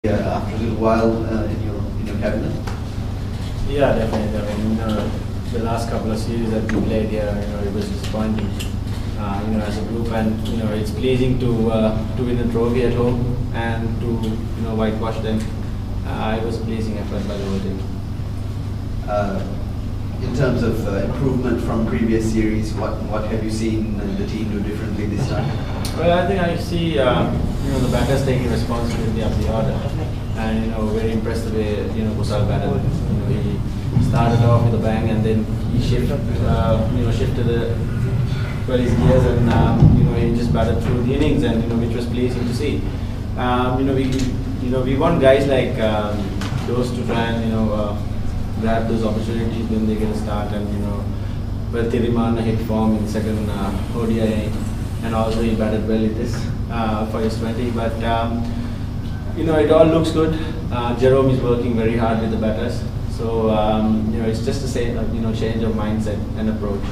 After a little while in your cabinet? Yeah, definitely. I mean, the last couple of series that we played here, it was disappointing. As a group, and it's pleasing to win a trophy at home and to whitewash them. It was a pleasing effort by the whole team. In terms of improvement from previous series, what have you seen the team do differently this time? Well, I think I see the batters taking responsibility of the order, and very impressed the way Kusal batted. He started off with a bang, and then he shifted his gears, and he just batted through the innings, and which was pleasing to see. We want guys like those to try and grab those opportunities when they get a start, and well, Thirimanne hit form in second ODI, and also he batted well in this for his 20. But it all looks good. Jerome is working very hard with the batters, so it's just the same change of mindset and approach.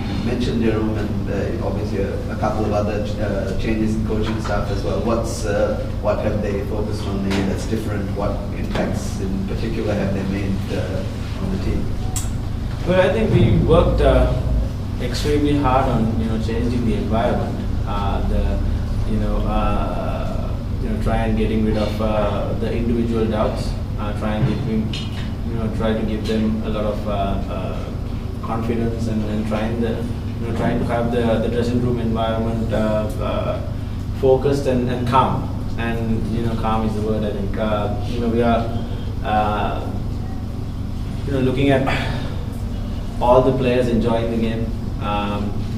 You mentioned Jerome and obviously a couple of other changes in coaching staff as well. What have they focused on there that's different? What impacts in particular have they made on the team? Well, I think we worked extremely hard on changing the environment. Try and getting rid of the individual doubts. Try to give them a lot of confidence, and trying to have the dressing room environment focused and calm. And calm is the word. I think we are looking at all the players enjoying the game.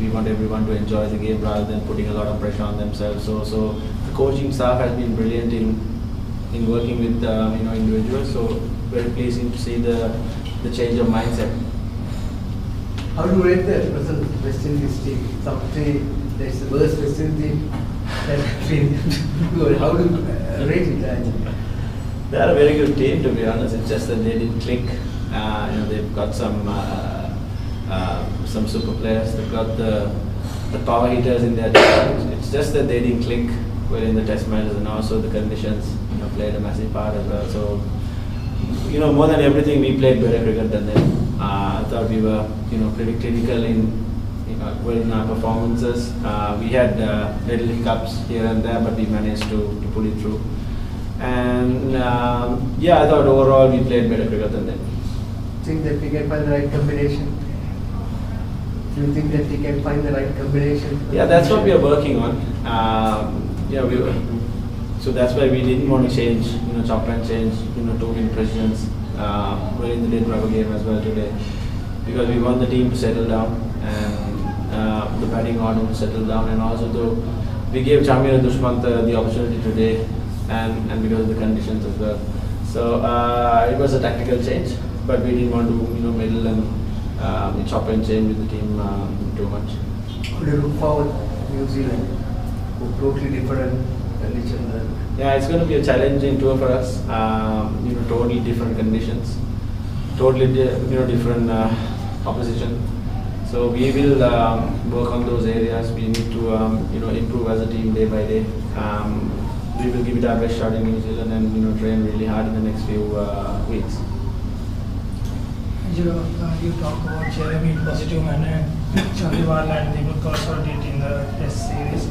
We want everyone to enjoy the game rather than putting a lot of pressure on themselves. So the coaching staff has been brilliant in working with individuals. So very pleasing to see the change of mindset. How do you rate the present West Indies team? Some say that's the worst West Indies team that has been good. How do you rate it actually? They are a very good team, to be honest. It's just that they didn't click. They've got some super players. They've got the power hitters in their team. It's just that they didn't click well in the test matches, and also the conditions played a massive part as well. So more than everything, we played better cricket than them. I thought we were pretty clinical in our performances. We had little hiccups here and there, but we managed to pull it through. And I thought overall we played better cricket than them. Think that we can find the right combination? Do you think that we can find the right combination? Yeah, that's what we are working on. So that's why we didn't want to change, chop and change, two impressions. Well, in the rubber game as well today, because we want the team to settle down, and the batting order to settle down, and also we gave Chamir and Dushmant the opportunity today, and because of the conditions as well. So it was a tactical change, but we didn't want to meddle and chop and change with the team too much. Could you look forward to New Zealand, who totally different conditions? Yeah, it's going to be a challenging tour for us. Totally different conditions, totally different opposition. So we will work on those areas. We need to improve as a team day by day. We will give it our best shot in New Zealand, and train really hard in the next few weeks. You talk about Jeremy in positive manner, Chandiwal and Deepak also did in the Test series.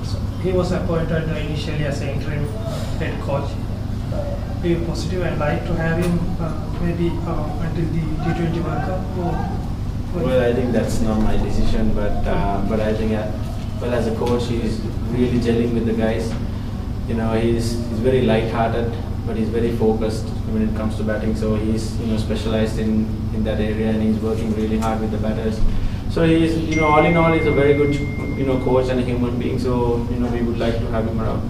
So he was appointed initially as an interim head coach. Be positive and like to have him maybe until the T20 World Cup? Well, I think that's not my decision, but I think as a coach, he's really gelling with the guys. He's very light-hearted, but he's very focused when it comes to batting. So he's specialized in that area, and he's working really hard with the batters. So he's all in all, he's a very good coach and a human being. So we would like to have him around.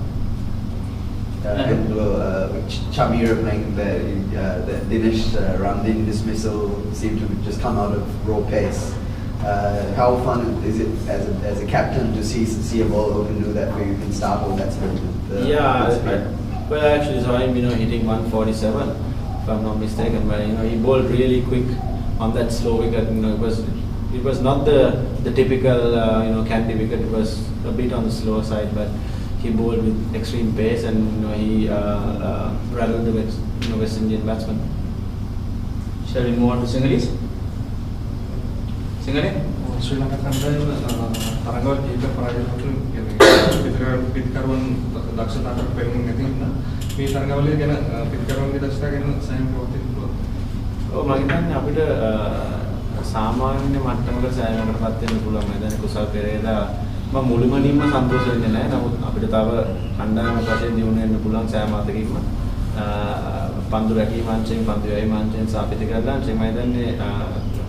Chamir playing the Dinesh Ramdin dismissal seemed to just come out of raw pace. How fun is it as a captain to see a bowler who can do that, where you can start all batsmen? Well, I actually saw him hitting 147, if I'm not mistaken. But he bowled really quick on that slow wicket. It was not the typical candy wicket. It was a bit on the slower side, but he bowled with extreme pace and he rattled the West Indian batsman. Shall we move on to Sinhalese? Sinhalese? ශ්‍රී ලංකා කණ්ඩායම තරඟවල කීප පරාජයකට කියන්නේ පිටකරුවන් දක්ෂතාවට පෙරමුණ නැති නිසා මේ තරඟවල ගැන පිටකරුවන්ගේ දක්ෂතාව ගැන සෑම ප්‍රවෘත්තියක් පුළුවන්. ඔව් මම හිතන්නේ අපිට සාමාන්‍ය මට්ටමකට සෑයීමකටපත් වෙන්න පුළුවන්. මම දැන් කුසල් පෙරේරා මම මුළුමනින්ම සන්තෝෂ වෙන්නේ නැහැ. නමුත් අපිට තව කණ්ඩායමක් වශයෙන් දියුණු වෙන්න පුළුවන් සෑම අතකින්ම. පන්දු රැකීම අංශයෙන් පන්දු යැවීම අංශයෙන් සාපිත කරලා අංශයෙන් මම හිතන්නේ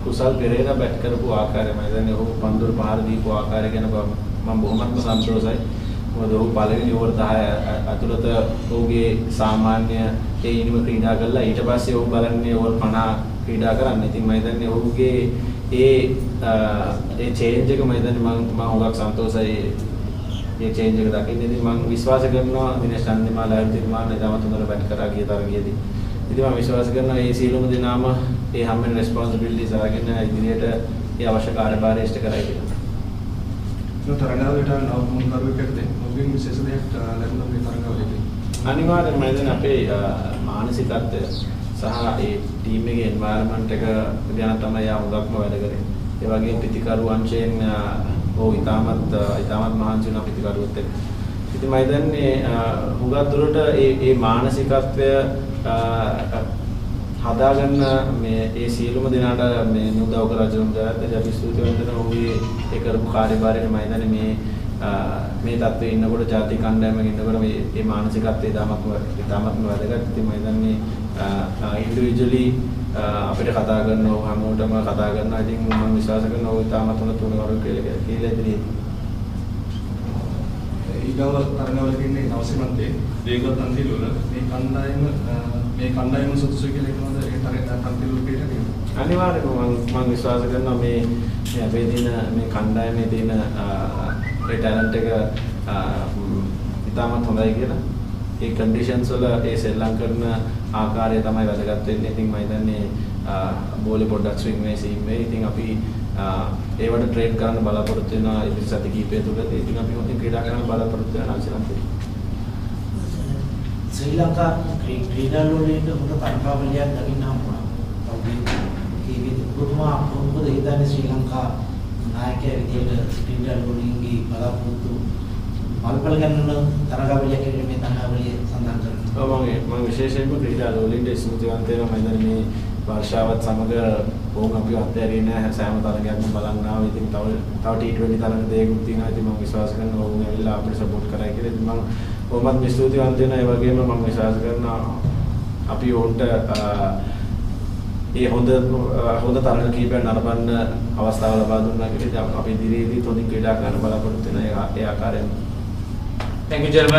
කුසල් පෙරේරා බැට් කරපු ආකාරය මම හිතන්නේ ඔහු පන්දුර පහර දීපු ආකාරය ගැන මම බොහොමත්ම සන්තෝෂයි. මොකද ඔහු පළවෙනි ඕවර් 10 ඇතුළත ඔහුගේ සාමාන්‍ය ඒ ඉනිම ක්‍රීඩා කළා. ඊට පස්සේ ඔහු බලන්නේ ඕවර් 50 ක්‍රීඩා කරන්න. ඉතින් මම හිතන්නේ ඔහුගේ ඒ චේන්ජ් එක මම හිතන්නේ මම හුඟක් සන්තෝෂයි. ඒ චේන්ජ් එක දකින්න ඉතින් මම විශ්වාස කරනවා දිනේෂ් චන්දිමාල් ලයිව් තිර්මාන ඉතාමත් හොඳට බැට් කරා ගිය තරගයේදී. ඉතින් මම විශ්වාස කරනවා මේ සියලුම දෙනාම ඒ හැම වෙලේම රෙස්පොන්සිබිලිටිස් අරගෙන ඉදිරියට ඒ අවශ්‍ය කාර්යභාරය ඉෂ්ට කරයි කියලා. තරඟවලට නව මුල්කරුවෙක්ට ඔබෙන් විශේෂ දෙයක් ලැබුණා මේ තරඟවලදී. අනිවාර්යෙන්ම මම හිතන්නේ අපේ මානසිකත්වය සහ ඒ ටීම් එකේ එන්වයරන්මන්ට් එක ගැන තමයි යා හුඟක්ම වැඩ කරේ. ඒ වගේම පිටිකරු අංශයෙන් ඉතාමත් මහන්සි වෙන පිටිකරුවොත් එක්ක. ඉතින් මම හිතන්නේ හුඟක් දුරට ඒ මානසිකත්වය හදාගන්න මේ ඒ සියලුම දෙනාට මේ උදව් කරලා ජයත් අපි ස්තුතිවන්ත වෙනවා ඔහුගේ ඒ කරපු කාර්යභාරයට මම හිතන්නේ මේ තත්ත්වයේ ඉන්නකොට ජාතික කණ්ඩායමක ඉන්නකොට මේ මානසිකත්වය ඉතාමත්ම වැදගත්. ඉතින් මම හිතන්නේ ඉන්ඩිවිජුවලි අපිට කතා කරනවා හැමෝටම කතා කරනවා. ඉතින් මම විශ්වාස කරනවා ඔහු ඉතාමත් හොඳ තුනකරුවෙක් කියලා ඉදිරියේ. ඊගව තරඟවල ඉන්නේ නවසීමන්තේ දේගවත් අන්තිලුල මේ කණ්ඩායම සුදුසු කියලා කියනවාද ඒ තරඟ අන්තිලුල පිටට කියනවා. අනිවාර්යයෙන්ම මම විශ්වාස කරනවා මේ අපේ දින මේ කණ්ඩායමේ තියෙන ඒ ටැලන්ට් එක ඉතාමත් හොඳයි කියලා. ඒ කන්ඩිෂන්ස් වල ඒ සෙල්ලම් කරන ආකාරය තමයි වැදගත් වෙන්නේ. ඉතින් මම හිතන්නේ බෝලේ පොඩ්ඩක් ස්විං වේ සීම් වේ. ඉතින් අපි ඒවට ට්‍රේඩ් කරන්න බලාපොරොත්තු වෙනවා ඉතින් සති කිහිපය තුළදී. ඉතින් අපි හොඳින් ක්‍රීඩා කරන්න බලාපොරොත්තු වෙනවා ශ්‍රී ශ්‍රී ලංකා ක්‍රීඩා වලට හොඳ තරඟාවලියක් දකින්න හම්බුණා. මොකද හිතන්නේ ශ්‍රී ලංකා නායකයා විදියට ක්‍රීඩා වලින්ගේ බලාපොරොත්තු මල්පල ගන්න තරඟාවලියක් කියන මේ තරඟාවලිය සඳහන් කරනවා. ඔව් මම විශේෂයෙන්ම ක්‍රීඩා වලින්ට ස්තුතිවන්ත වෙනවා. මම හිතන්නේ මේ වර්ෂාවත් සමග ඕම් අපි අත්හැරියේ නැහැ. සෑම තරගයක්ම බලන්න ආවා. ඉතින් තව T20 තරඟ දෙකකුත් තියෙනවා. ඉතින් මම විශ්වාස කරනවා ඕම් ඇවිල්ලා අපිට සපෝට් කරයි කියලා. ඉතින් මම ඕමත් ස්තුතිවන්ත වෙනවා. ඒ වගේම මම විශ්වාස කරනවා අපි ඕන්ට ඒ හොඳ තරඟ කීපයක් නරඹන්න අවස්ථාව ලබා දුන්නා කියලා අපි ඉදිරියේදී හොඳින් ක්‍රීඩා කරන්න බලාපොරොත්තු වෙන ඒ ආකාරයෙන්. Thank you, gentlemen.